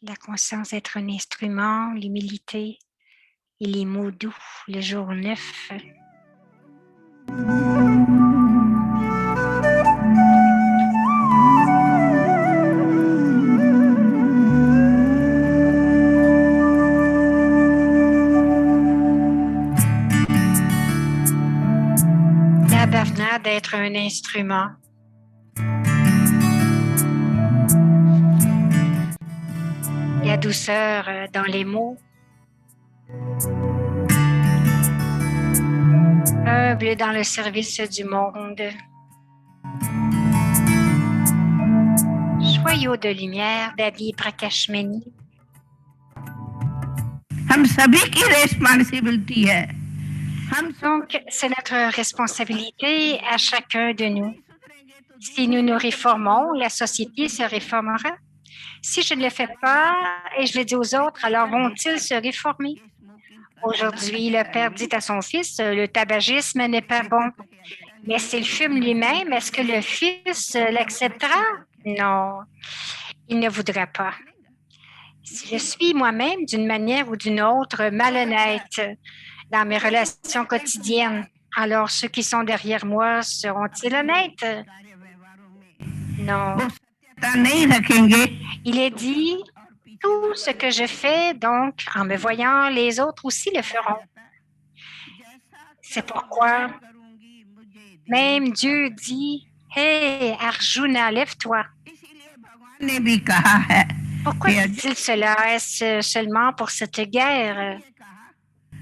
La conscience d'être un instrument, l'humilité et les mots doux, le jour 9. La bhavana d'être un instrument. La douceur dans les mots. Humble dans le service du monde. Joyau de lumière d'Adi Prakashmani. Donc, c'est notre responsabilité à chacun de nous. Si nous nous réformons, la société se réformera. Si je ne le fais pas et je le dis aux autres, alors vont-ils se réformer? Aujourd'hui, le père dit à son fils, le tabagisme n'est pas bon. Mais s'il fume lui-même, est-ce que le fils l'acceptera? Non, il ne voudra pas. Si je suis moi-même d'une manière ou d'une autre malhonnête dans mes relations quotidiennes, alors ceux qui sont derrière moi seront-ils honnêtes? Non. Il est dit, tout ce que je fais, donc, en me voyant, les autres aussi le feront. C'est pourquoi même Dieu dit, Hey, Arjuna, lève-toi. Pourquoi dit-il cela? Est-ce seulement pour cette guerre?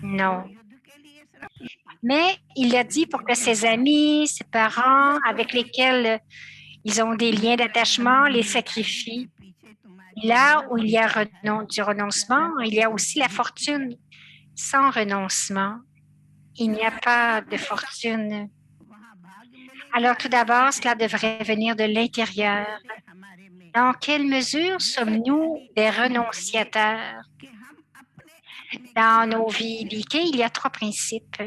Non. Mais il l'a dit pour que ses amis, ses parents, avec lesquels ils ont des liens d'attachement, les sacrifient. Là où il y a du renoncement, il y a aussi la fortune. Sans renoncement, il n'y a pas de fortune. Alors tout d'abord, cela devrait venir de l'intérieur. Dans quelle mesure sommes-nous des renonciateurs? Dans nos vies biquées, il y a 3 principes.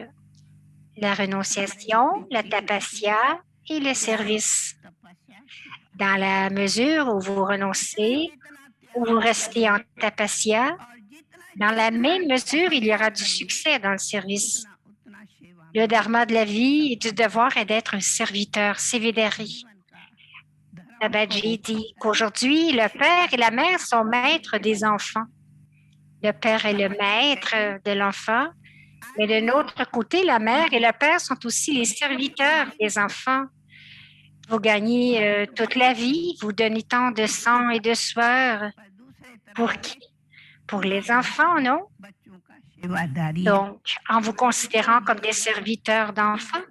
La renonciation, la tapasya et le service. Dans la mesure où vous renoncez, où vous restez en tapasya, dans la même mesure, il y aura du succès dans le service. Le dharma de la vie et du devoir est d'être un serviteur, sévédari. Babaji dit qu'aujourd'hui, le père et la mère sont maîtres des enfants. Le père est le maître de l'enfant, mais de l'autre côté, la mère et le père sont aussi les serviteurs des enfants. Vous gagnez toute la vie, vous donnez tant de sang et de sueur. Pour qui? Pour les enfants, non? Donc, en vous considérant comme des serviteurs d'enfants,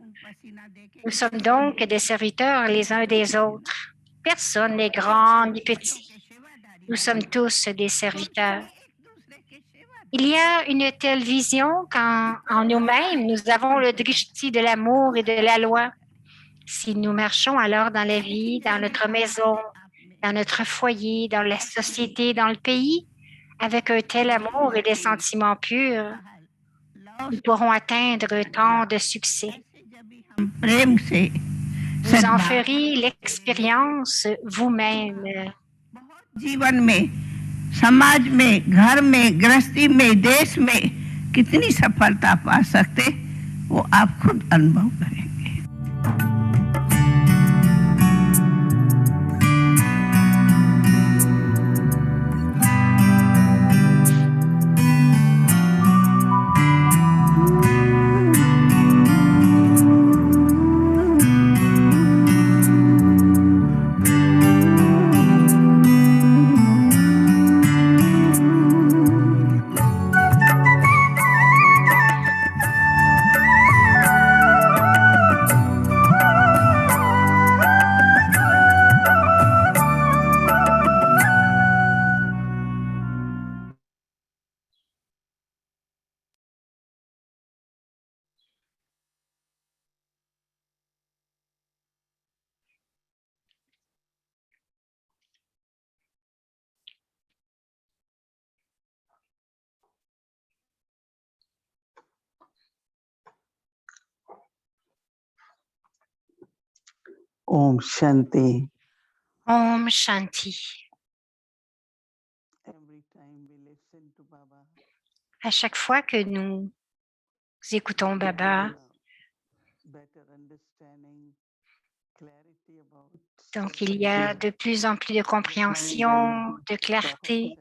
nous sommes donc des serviteurs les uns des autres. Personne n'est grand ni petit. Nous sommes tous des serviteurs. Il y a une telle vision qu'en nous-mêmes, nous avons le drishti de l'amour et de la loi. Si nous marchons alors dans la vie, dans notre maison, dans notre foyer, dans la société, dans le pays, avec un tel amour et des sentiments purs, nous pourrons atteindre tant de succès. Vous en ferez l'expérience vous-même. जीवन में समाज में घर में गृहस्थी में देश में कितनी सफलता पा सकते वो आप खुद अनुभव करेंगे। Om Shanti. Om Shanti. À chaque fois que nous écoutons Baba, donc il y a de plus en plus de compréhension, de clarté,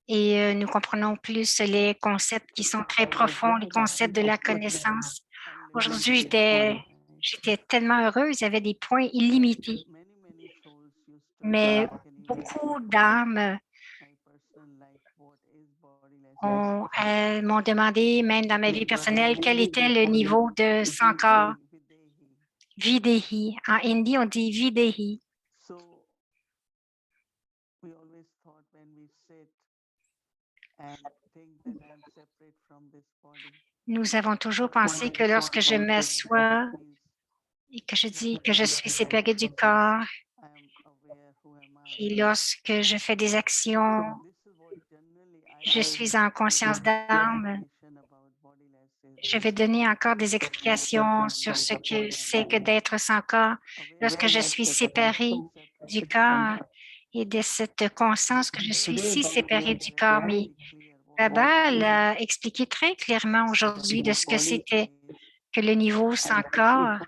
et nous comprenons plus les concepts qui sont très profonds, les concepts de la connaissance. Aujourd'hui, j'étais tellement heureuse, il y avait des points illimités. Mais beaucoup d'âmes m'ont demandé, même dans ma vie personnelle, quel était le niveau de Sankar. Videhi. En hindi, on dit Videhi. Nous avons toujours pensé que lorsque je m'assois et que je dis que je suis séparée du corps, et lorsque je fais des actions, je suis en conscience d'âme. Je vais donner encore des explications sur ce que c'est que d'être sans corps lorsque je suis séparée du corps et de cette conscience que je suis si séparée du corps. Mais Baba l'a expliqué très clairement aujourd'hui de ce que c'était que le niveau sans corps.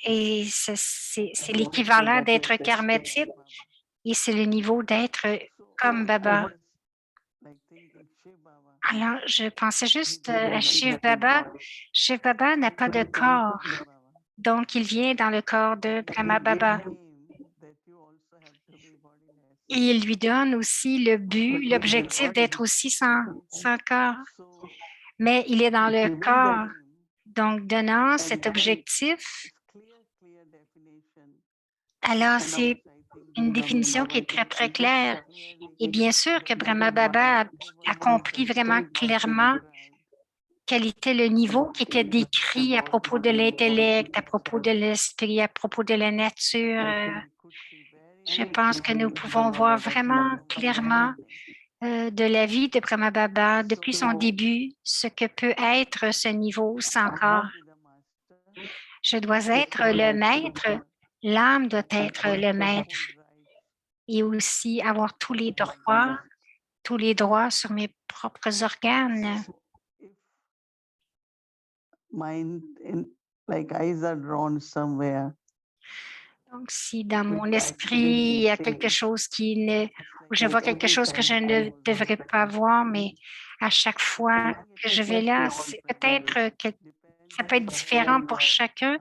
Et c'est l'équivalent d'être karmatique et c'est le niveau d'être comme Baba. Alors, je pensais juste à Shiv Baba. Shiv Baba n'a pas de corps, donc il vient dans le corps de Brahma Baba. Et il lui donne aussi le but, l'objectif d'être aussi sans corps. Mais il est dans le corps, donc donnant cet objectif. Alors, c'est une définition qui est très, très claire. Et bien sûr que Brahma Baba a compris vraiment clairement quel était le niveau qui était décrit à propos de l'intellect, à propos de l'esprit, à propos de la nature. Je pense que nous pouvons voir vraiment clairement de la vie de Brahma Baba depuis son début, ce que peut être ce niveau sans corps. Je dois être le maître, l'âme doit être le maître et aussi avoir tous les droits sur mes propres organes. Donc, si dans mon esprit, il y a quelque chose où je vois quelque chose que je ne devrais pas voir, mais à chaque fois que je vais là, c'est peut-être que ça peut être différent pour chacun,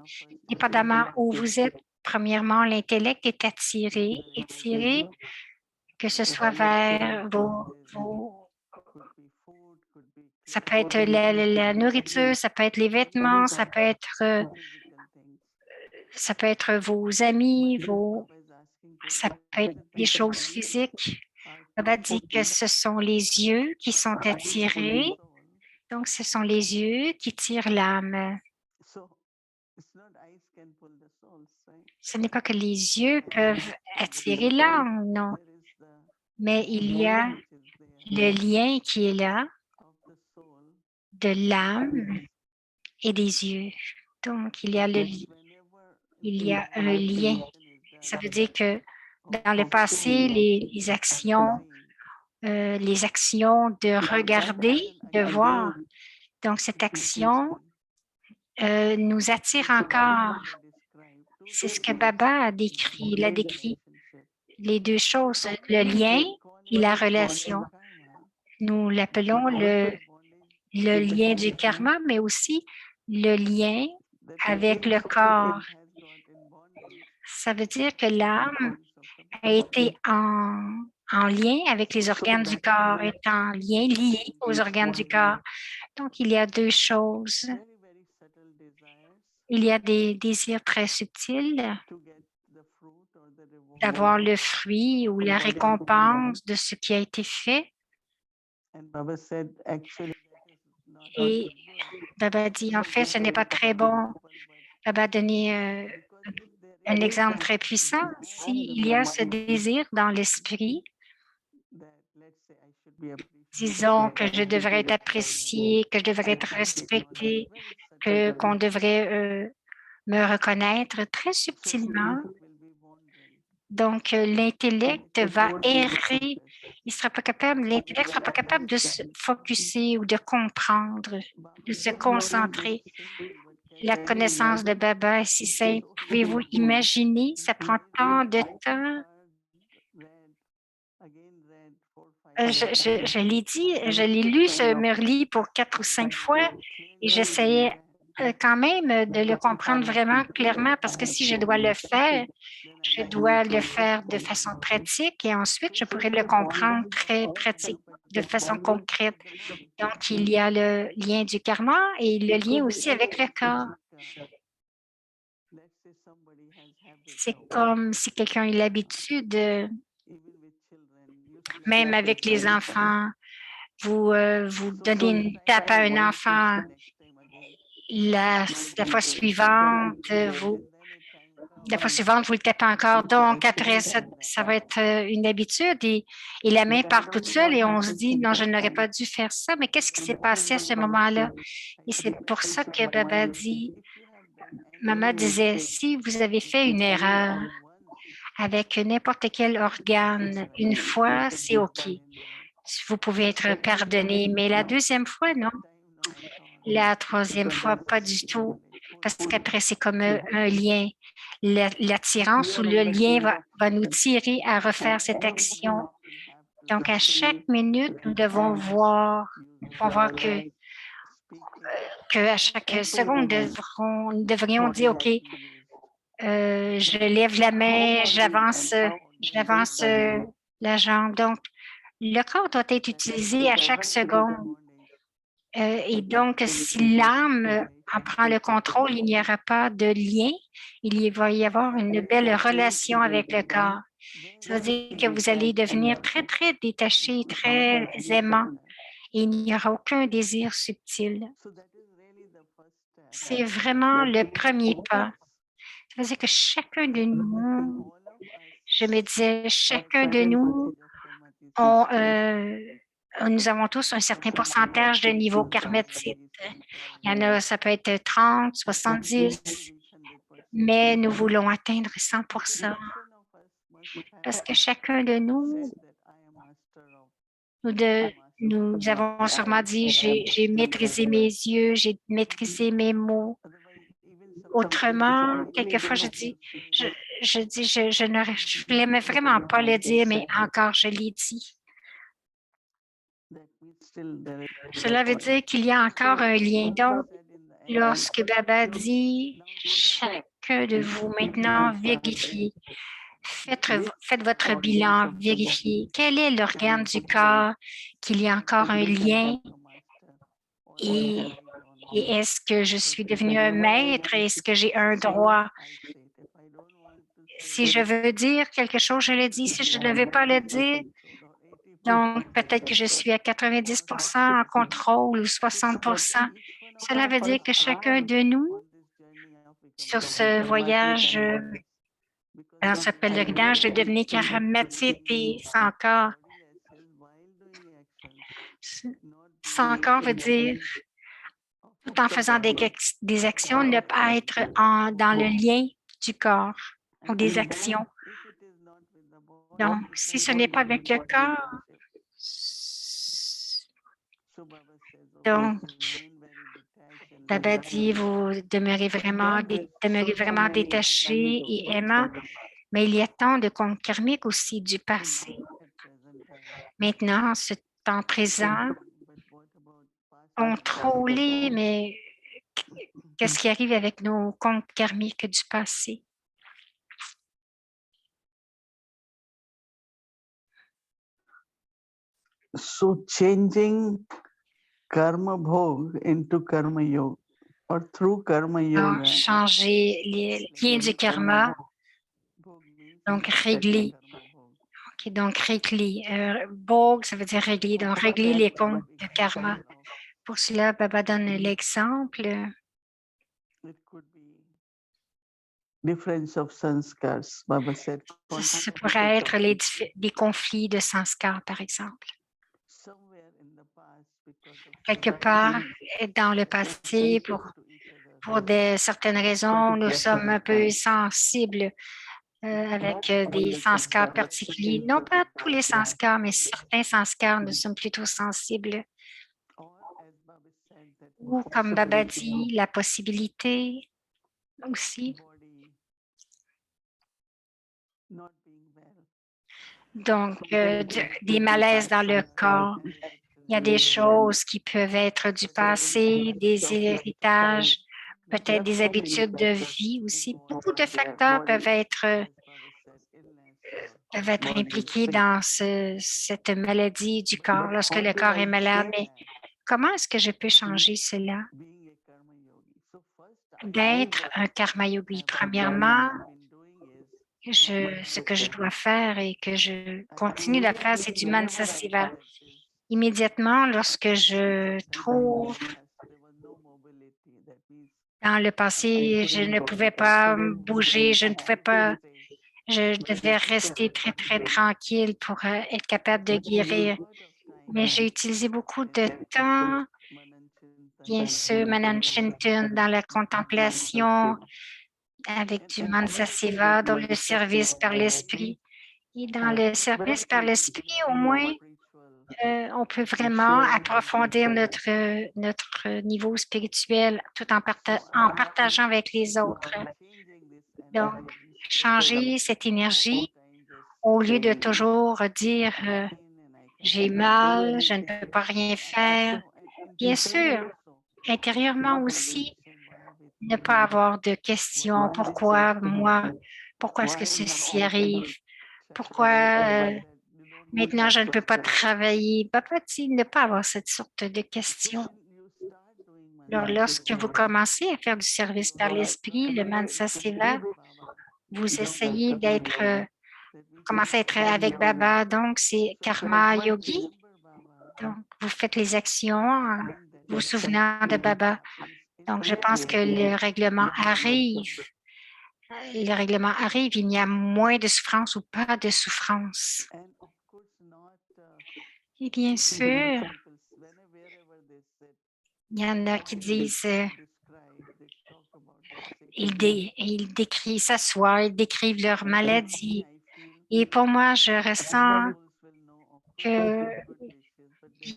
dépendamment où vous êtes. Premièrement, l'intellect est attiré, que ce soit vers ça peut être la nourriture, ça peut être les vêtements, ça peut être vos amis, ça peut être des choses physiques. Baba dit que ce sont les yeux qui sont attirés. Donc, ce sont les yeux qui tirent l'âme. Ce n'est pas que les yeux peuvent attirer l'âme, non. Mais il y a le lien qui est là de l'âme et des yeux. Donc, il y a un lien. Ça veut dire que dans le passé, les actions de regarder, de voir. Donc, cette action nous attire encore. C'est ce que Baba a décrit. Il a décrit les deux choses, le lien et la relation. Nous l'appelons le lien du karma, mais aussi le lien avec le corps. Ça veut dire que l'âme a été en lien avec les organes du corps, est en lien lié aux organes du corps. Donc, il y a deux choses. Il y a des désirs très subtils d'avoir le fruit ou la récompense de ce qui a été fait. Et Baba dit, en fait, ce n'est pas très bon. Baba a donné un exemple très puissant. S'il y a ce désir dans l'esprit, disons que je devrais être apprécié, que je devrais être respecté, qu'on devrait me reconnaître très subtilement. Donc, l'intellect va errer. Il sera pas capable, l'intellect ne sera pas capable de se focusser ou de comprendre, de se concentrer. La connaissance de Baba est si simple. Pouvez-vous imaginer, ça prend tant de temps. Je l'ai dit, je l'ai lu, ce Merli, pour 4 ou 5 fois et j'essayais quand même de le comprendre vraiment clairement parce que si je dois le faire, je dois le faire de façon pratique et ensuite je pourrais le comprendre très pratique, de façon concrète. Donc, il y a le lien du karma et le lien aussi avec le corps. C'est comme si quelqu'un a l'habitude, même avec les enfants, vous donnez une tape à un enfant, la fois suivante, vous le tapez encore. Donc, après, ça va être une habitude et la main part toute seule et on se dit, non, je n'aurais pas dû faire ça, mais qu'est-ce qui s'est passé à ce moment-là? Et c'est pour ça que Baba dit, Maman disait, si vous avez fait une erreur avec n'importe quel organe, une fois, c'est OK. Vous pouvez être pardonné, mais la deuxième fois, non. La troisième fois, pas du tout, parce qu'après, c'est comme un lien. L'attirance ou le lien va nous tirer à refaire cette action. Donc, à chaque minute, nous devons voir que à chaque seconde, nous devrions dire, OK, je lève la main, j'avance la jambe. Donc, le corps doit être utilisé à chaque seconde. Et donc, si l'âme en prend le contrôle, il n'y aura pas de lien. Il va y avoir une belle relation avec le corps. Ça veut dire que vous allez devenir très, très détaché, très aimant et il n'y aura aucun désir subtil. C'est vraiment le premier pas. Ça veut dire que chacun de nous, je me disais, chacun de nous, nous avons tous un certain pourcentage de niveau karmatique. Il y en a, ça peut être 30, 70, mais nous voulons atteindre 100 parce que chacun de nous, nous avons sûrement dit, j'ai maîtrisé mes yeux, j'ai maîtrisé mes mots. Autrement, quelquefois, je voulais vraiment pas le dire, mais encore, je l'ai dit. Cela veut dire qu'il y a encore un lien. Donc, lorsque Baba dit, chacun de vous maintenant, vérifiez. Faites votre bilan, vérifiez quel est l'organe du corps, qu'il y a encore un lien et est-ce que je suis devenu un maître? Est-ce que j'ai un droit? Si je veux dire quelque chose, je le dis. Si je ne veux pas le dire, donc peut-être que je suis à 90 en contrôle ou 60 Cela veut dire que chacun de nous, sur ce voyage, dans ce pèlerinage de devenir karmatique et sans corps, veut dire tout en faisant des actions, ne pas être dans le lien du corps ou des actions. Donc, si ce n'est pas avec le corps, donc, Baba dit, vous demeurez vraiment détaché et aimant, mais il y a tant de comptes karmiques aussi du passé. Maintenant, ce temps présent, contrôler, mais qu'est-ce qui arrive avec nos comptes karmiques du passé? So changing karma bhog into karma yoga or through karma yoga. Changer les liens du karma, donc régler. Okay, donc régler. Bhog, ça veut dire régler. Donc régler les comptes de karma. Pour cela, Baba donne l'exemple. Difference of sanskars, Baba said. Ça pourrait être des conflits de sanskars, par exemple. Quelque part dans le passé, pour certaines raisons, nous sommes un peu sensibles avec des sanskars particuliers. Non pas tous les sanskars, mais certains sanskars, nous sommes plutôt sensibles. Ou comme Baba dit, la possibilité aussi. Donc, des malaises dans le corps. Il y a des choses qui peuvent être du passé, des héritages, peut-être des habitudes de vie aussi. Beaucoup de facteurs peuvent être impliqués dans cette maladie du corps lorsque le corps est malade. Mais comment est-ce que je peux changer cela? D'être un karma yogi. Premièrement, ce que je dois faire et que je continue de faire, c'est du mansa seva. Immédiatement, lorsque je trouve dans le passé, je ne pouvais pas bouger, je devais rester très, très tranquille pour être capable de guérir. Mais j'ai utilisé beaucoup de temps, bien sûr, Manan Chinton, dans la contemplation, avec du Mansa Seva, dans le service par l'esprit. Et dans le service par l'esprit, au moins, on peut vraiment approfondir notre niveau spirituel tout en partageant avec les autres. Donc, changer cette énergie au lieu de toujours dire j'ai mal, je ne peux pas rien faire. Bien sûr, intérieurement aussi, ne pas avoir de questions. Pourquoi moi? Pourquoi est-ce que ceci arrive? Pourquoi maintenant je ne peux pas travailler? Peut-il ne pas avoir cette sorte de questions? Alors, lorsque vous commencez à faire du service par l'esprit, le Mansa Seva, vous essayez commencez à être avec Baba, donc c'est Karma Yogi. Donc, vous faites les actions en vous souvenant de Baba. Donc, je pense que le règlement arrive. Le règlement arrive, il y a moins de souffrance ou pas de souffrance. Et bien sûr, il y en a qui disent, ils décrivent, s'assoient, ils décrivent leur maladie. Et pour moi, je ressens que,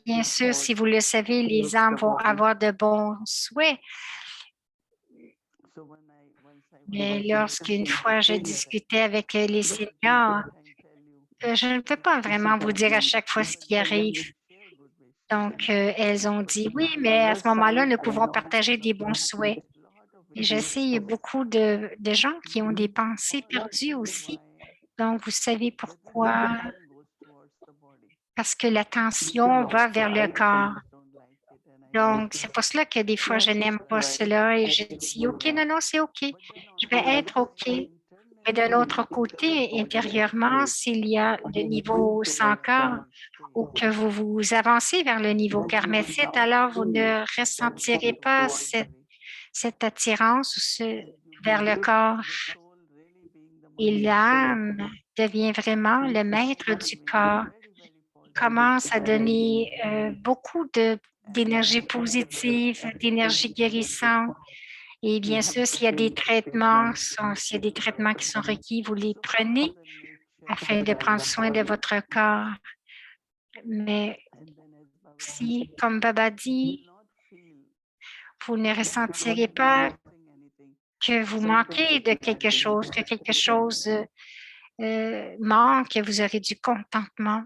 bien sûr, si vous le savez, les âmes vont avoir de bons souhaits. Mais lorsqu'une fois je discutais avec les seniors, je ne peux pas vraiment vous dire à chaque fois ce qui arrive. Donc, elles ont dit oui, mais à ce moment-là, nous pouvons partager des bons souhaits. Et je sais, il y a beaucoup de gens qui ont des pensées perdues aussi. Donc, vous savez pourquoi? Parce que l'attention va vers le corps. Donc, c'est pour cela que des fois, je n'aime pas cela et je dis, OK, non, non, c'est OK. Je vais être OK. Mais de l'autre côté, intérieurement, s'il y a le niveau sans corps ou que vous avancez vers le niveau karmatique, alors vous ne ressentirez pas cette attirance vers le corps. Et l'âme devient vraiment le maître du corps, commence à donner beaucoup d'énergie positive, d'énergie guérissante. Et bien sûr, s'il y a des traitements, qui sont requis, vous les prenez afin de prendre soin de votre corps. Mais si, comme Baba dit, vous ne ressentirez pas que vous manquez de quelque chose, que quelque chose manque, vous aurez du contentement,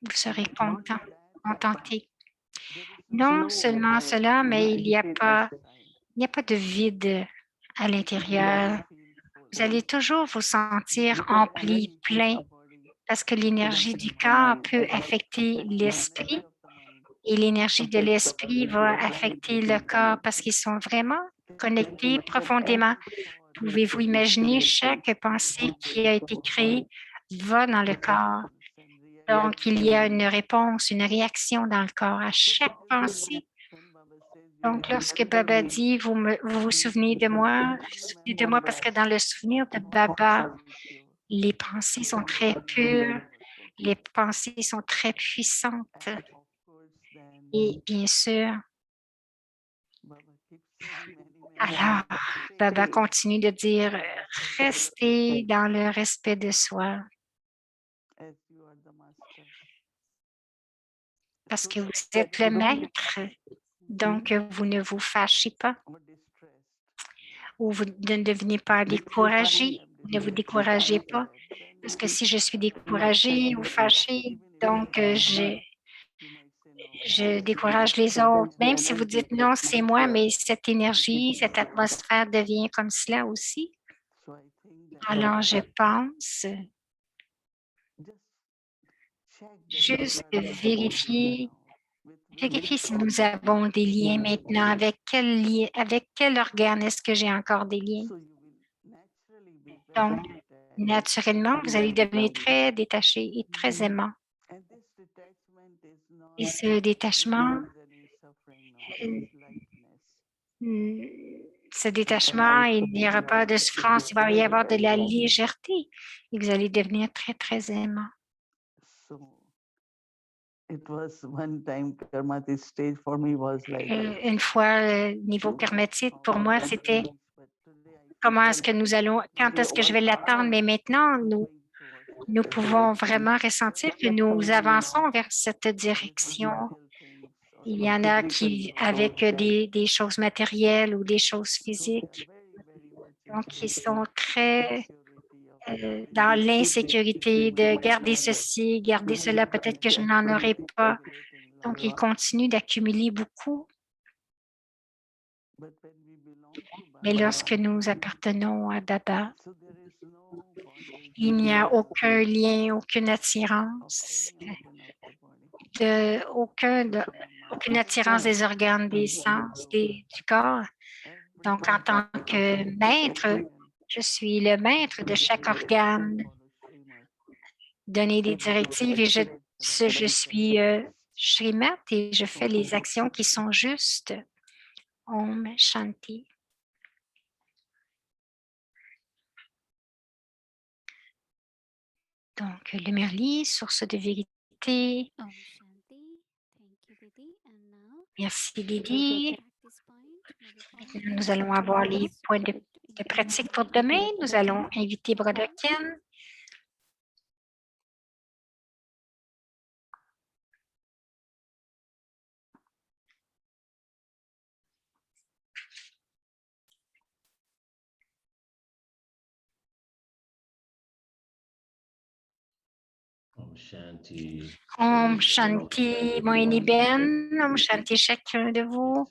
vous serez content, contenté. Non seulement cela, mais il n'y a pas de vide à l'intérieur. Vous allez toujours vous sentir empli, plein, parce que l'énergie du corps peut affecter l'esprit et l'énergie de l'esprit va affecter le corps parce qu'ils sont vraiment connectés profondément. Pouvez-vous imaginer chaque pensée qui a été créée va dans le corps. Donc, il y a une réponse, une réaction dans le corps à chaque pensée. Donc, lorsque Baba dit, vous souvenez de moi parce que dans le souvenir de Baba, les pensées sont très pures, les pensées sont très puissantes. Et bien sûr, Alors, Baba continue de dire, restez dans le respect de soi as you are the master. parce So que vous that êtes le you don't maître. Donc, vous ne vous fâchez pas get distressed. ou vous ne devenez pas découragé. Ne vous découragez pas. Parce que si je suis découragé ou fâché, donc je décourage les autres. Même si vous dites non, c'est moi, mais cette énergie, cette atmosphère devient comme cela aussi. So I think that Alors, je pense just check juste that you are vérifier, with vérifier which si nous avons des liens maintenant. Avec quel organe est-ce que j'ai encore des liens? so you will naturally be Donc, very detached. naturellement, vous allez devenir très détaché et très aimant. And this detachment is not Et ce détachement, there is any suffering, no, it's lightness. ce détachement, il n'y aura pas de souffrance, il va y avoir de la légèreté et vous allez devenir très, très aimant. So it was one time karmatic stage for me was like Une fois, niveau karmatique, pour moi, c'était but today I comment est-ce que nous allons, quand est-ce que je vais l'attendre, mais maintenant, nous pouvons vraiment ressentir que nous avançons vers cette direction. Il y en a qui, avec des choses matérielles ou des choses physiques, donc ils sont très dans l'insécurité de garder ceci, garder cela, peut-être que je n'en aurai pas. Donc, ils continuent d'accumuler beaucoup. Mais lorsque nous appartenons à Baba, il n'y a aucun lien, aucune attirance, aucune attirance des organes, des sens, du corps. Donc, en tant que maître, je suis le maître de chaque organe, donner des directives et je suis Srimat et je fais les actions qui sont justes. Om Shanti. Donc, le Merli, source de vérité. Om Shanti. Thank you, Didi. And now Merci, Didi. practice point. Maintenant, nous allons avoir les points de pratique pour demain. Nous allons inviter Brother Ken. Om Shanti, Moini Ben. Om Shanti, chacun de vous.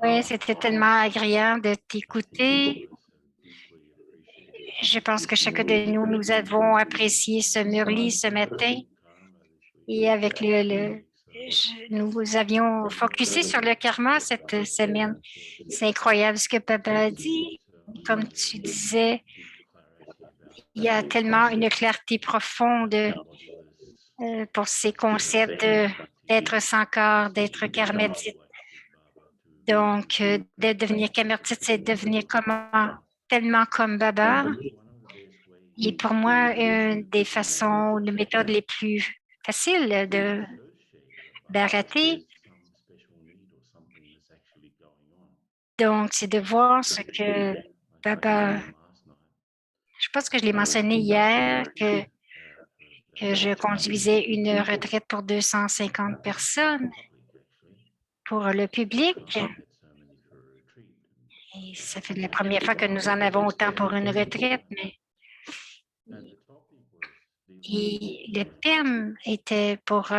Oui, c'était tellement agréable de t'écouter. Je pense que chacun de nous, nous avons apprécié ce Murli ce matin. Et avec nous avions focusé sur le karma cette semaine. C'est incroyable ce que Papa a dit. Comme tu disais, il y a tellement une clarté profonde pour ces concepts d'être sans corps, d'être karmatite. Donc, de devenir karmatite, c'est devenir tellement comme Baba. Et pour moi, une des façons, une méthode les plus faciles de Bharati, donc, c'est de voir ce que Baba, je pense que je l'ai mentionné hier, que je conduisais une retraite pour 250 personnes pour le public. Et ça fait la première fois que nous en avons autant pour une retraite. Et le thème était pour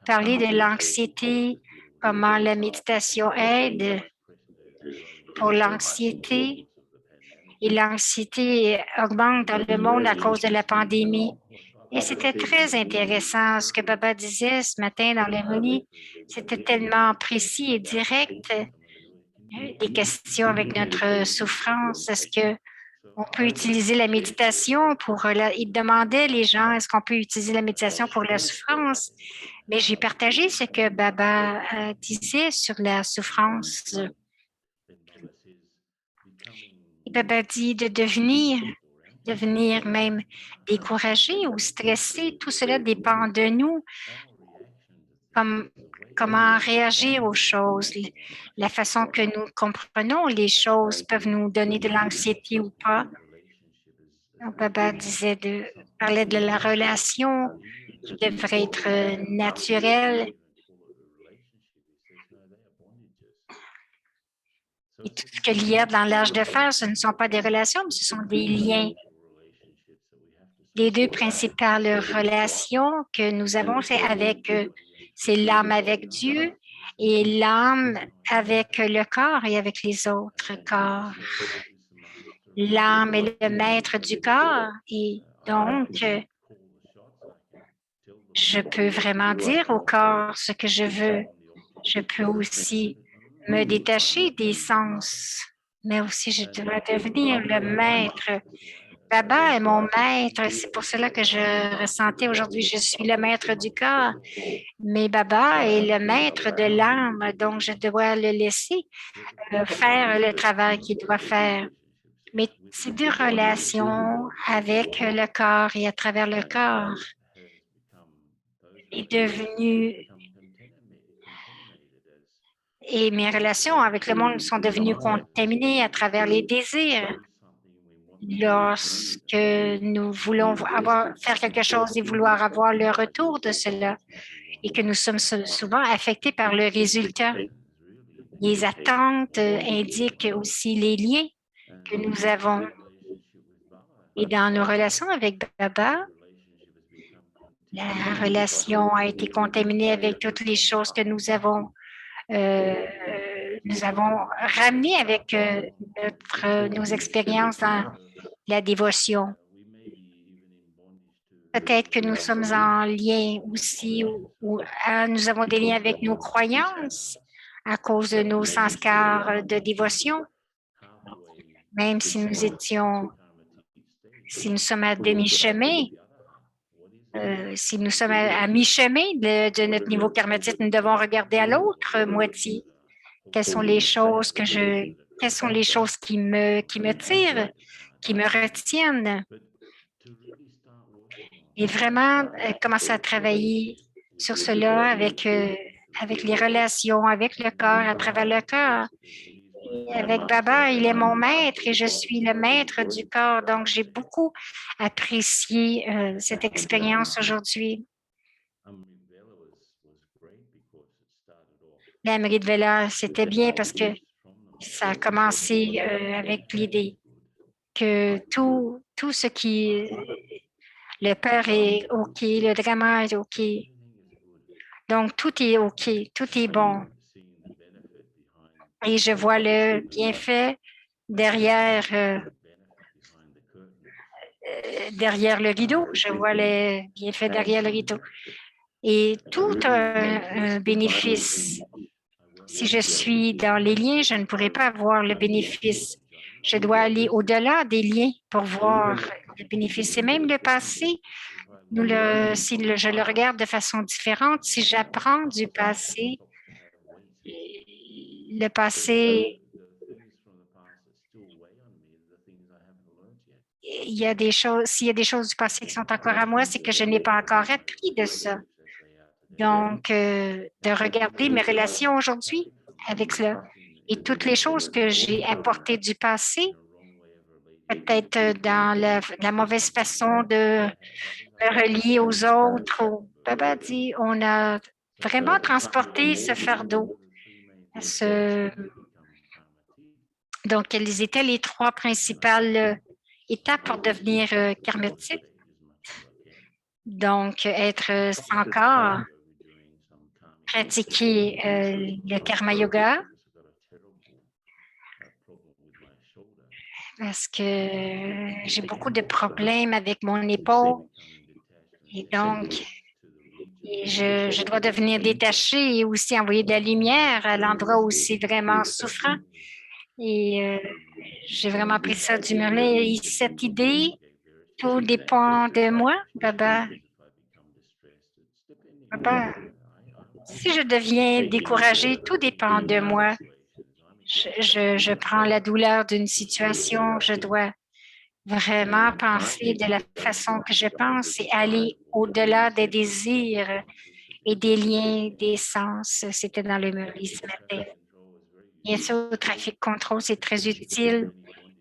parler de l'anxiété, comment la méditation aide pour l'anxiété. Et l'anxiété augmente dans le monde à cause de la pandémie. Et c'était très intéressant ce que Baba disait ce matin dans l'harmonie. C'était tellement précis et direct. Des questions avec notre souffrance. Est-ce qu'on peut utiliser la méditation pour... il demandait les gens, est-ce qu'on peut utiliser la méditation pour la souffrance? Mais j'ai partagé ce que Baba disait sur la souffrance. Et Baba dit de devenir même découragé ou stressé. Tout cela dépend de nous. comment réagir aux choses. La façon que nous comprenons les choses peuvent nous donner de l'anxiété ou pas. Baba parlait de la relation qui devrait être naturelle. Et tout ce qu'il y a dans l'âge de fer, ce ne sont pas des relations, mais ce sont des liens. Les deux principales relations que nous avons, c'est l'âme avec Dieu et l'âme avec le corps et avec les autres corps. L'âme est le maître du corps et donc, je peux vraiment dire au corps ce que je veux. Je peux aussi me détacher des sens, mais aussi je dois devenir le maître. Baba est mon maître. C'est pour cela que je ressentais aujourd'hui, je suis le maître du corps, mais Baba est le maître de l'âme, donc je dois le laisser faire le travail qu'il doit faire. Mais ces deux relations avec le corps et à travers le corps est devenu et mes relations avec le monde sont devenues contaminées à travers les désirs. Lorsque nous voulons faire quelque chose et vouloir avoir le retour de cela et que nous sommes souvent affectés par le résultat. Les attentes indiquent aussi les liens que nous avons. Et dans nos relations avec Baba, la relation a été contaminée avec toutes les choses que nous avons ramenées avec nos expériences dans la dévotion. Peut-être que nous sommes en lien aussi ou nous avons des liens avec nos croyances à cause de nos sanskars de dévotion. Même si nous sommes à demi-chemin, si nous sommes à mi-chemin de notre niveau karmatique, nous devons regarder à l'autre moitié. Quelles sont les choses qui me tirent, qui me retiennent? Et vraiment commencer à travailler sur cela avec les relations, avec le corps, à travers le corps. Et avec Baba, il est mon maître et je suis le maître du corps. Donc, j'ai beaucoup apprécié cette expérience aujourd'hui. L'Amrit Vela, c'était bien parce que ça a commencé avec l'idée que tout ce qui... Le peur est OK, le drama est OK. Donc, tout est OK, tout est bon. Et je vois le bienfait derrière le rideau. Je vois le bienfait derrière le rideau. Et tout un bénéfice. Si je suis dans les liens, je ne pourrai pas voir le bénéfice. Je dois aller au-delà des liens pour voir le bénéfice. Et même le passé, je le regarde de façon différente, si j'apprends du passé, le passé, s'il y a des choses du passé qui sont encore à moi, c'est que je n'ai pas encore appris de ça. Donc, de regarder mes relations aujourd'hui avec cela et toutes les choses que j'ai apportées du passé, peut-être dans la mauvaise façon de me relier aux autres. Baba dit, on a vraiment transporté ce fardeau. Donc, quelles étaient les trois principales étapes pour devenir karmatique? Donc, être sans corps, pratiquer le karma yoga, parce que j'ai beaucoup de problèmes avec mon épaule. Et donc, je dois devenir détachée et aussi envoyer de la lumière à l'endroit où c'est vraiment souffrant. Et j'ai appris pris ça du murmure. Et cette idée, tout dépend de moi, Baba. Baba, si je deviens découragée, tout dépend de moi. Je prends la douleur d'une situation, je dois vraiment penser de la façon que je pense et aller au-delà des désirs et des liens d'essence. C'était dans le Murli ce matin. Bien sûr, au trafic contrôle, c'est très utile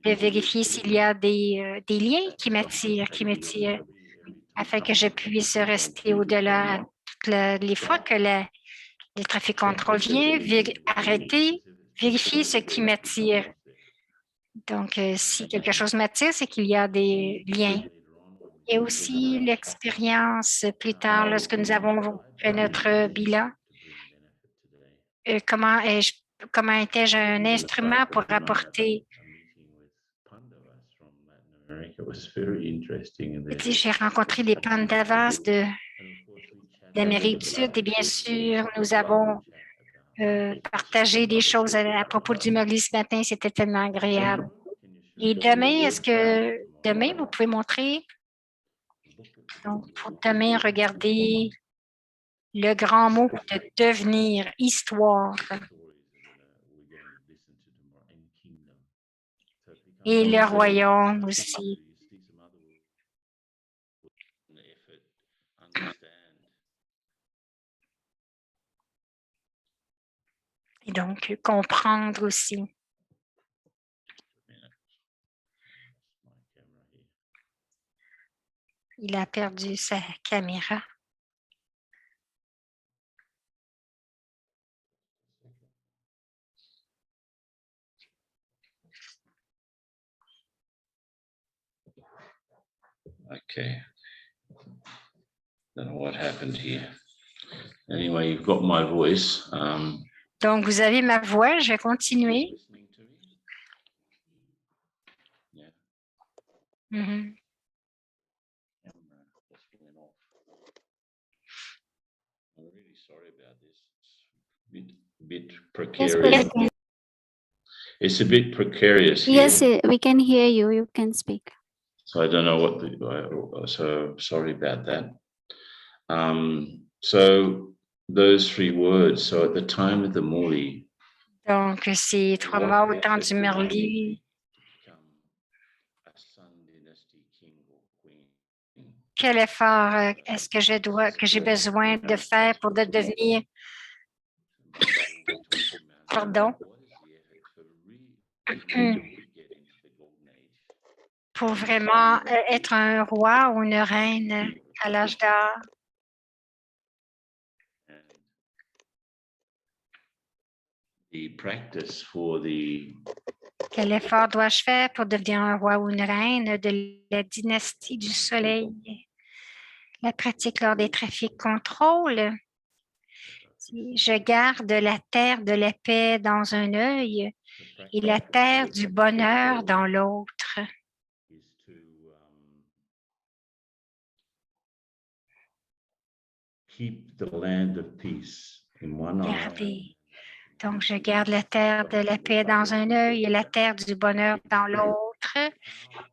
de vérifier s'il y a des liens qui m'attirent, afin que je puisse rester au-delà les fois que le trafic contrôle vient, arrêter, vérifier ce qui m'attire. Donc, si quelque chose m'attire, c'est qu'il y a des liens. Et aussi l'expérience plus tard, lorsque nous avons fait notre bilan, comment étais-je un instrument pour apporter. J'ai rencontré les Pandavas d'Amérique du Sud et bien sûr, nous avons partagé des choses à propos du Murli ce matin. C'était tellement agréable. Et demain, demain, vous pouvez montrer? Donc, pour demain, regardez le grand mot de devenir, histoire. Et le royaume aussi. Et donc, comprendre aussi. Il a perdu sa caméra. Okay. Don't know what happened here. Anyway, you've got my voice. Donc, vous avez ma voix. Je vais continuer. Yeah. Mm-hmm. I'm really sorry about this. It's a bit precarious. Yes, It's a bit precarious here. yes, we can hear you. You can speak. So I don't know so sorry about that. So those three words. So at the time of the Murli. Donc, ces trois mots au temps du Murli. Quel effort est-ce que j'ai besoin de faire pour devenir, pardon, pour vraiment être un roi ou une reine à l'âge d'or? Quel effort dois-je faire pour devenir un roi ou une reine de la dynastie du soleil? La pratique lors des trafics contrôle. Je garde la terre de la paix dans un œil et la terre du bonheur dans l'autre. Gardez. Donc, je garde la terre de la paix dans un œil et la terre du bonheur dans l'autre.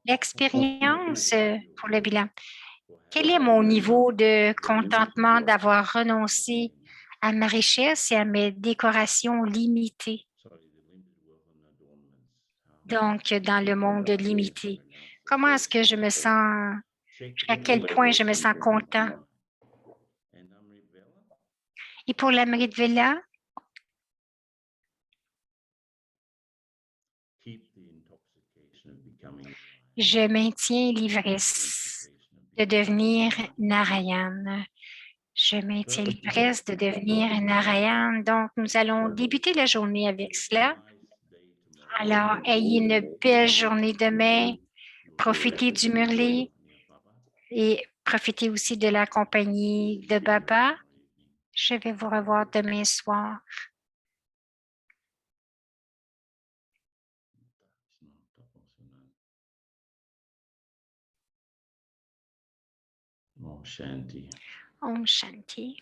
L'expérience pour le bilan. Quel est mon niveau de contentement d'avoir renoncé à ma richesse et à mes décorations limitées? Donc, dans le monde limité. Comment est-ce que je me sens, à quel point je me sens content? Et pour l'Amrit Vela, je maintiens l'ivresse de devenir Narayan. Je maintiens l'ivresse de devenir Narayan. Donc, nous allons débuter la journée avec cela. Alors, ayez une belle journée demain. Profitez du Murli et profitez aussi de la compagnie de Baba. Je vais vous revoir demain soir. Om Shanti. Om Shanti.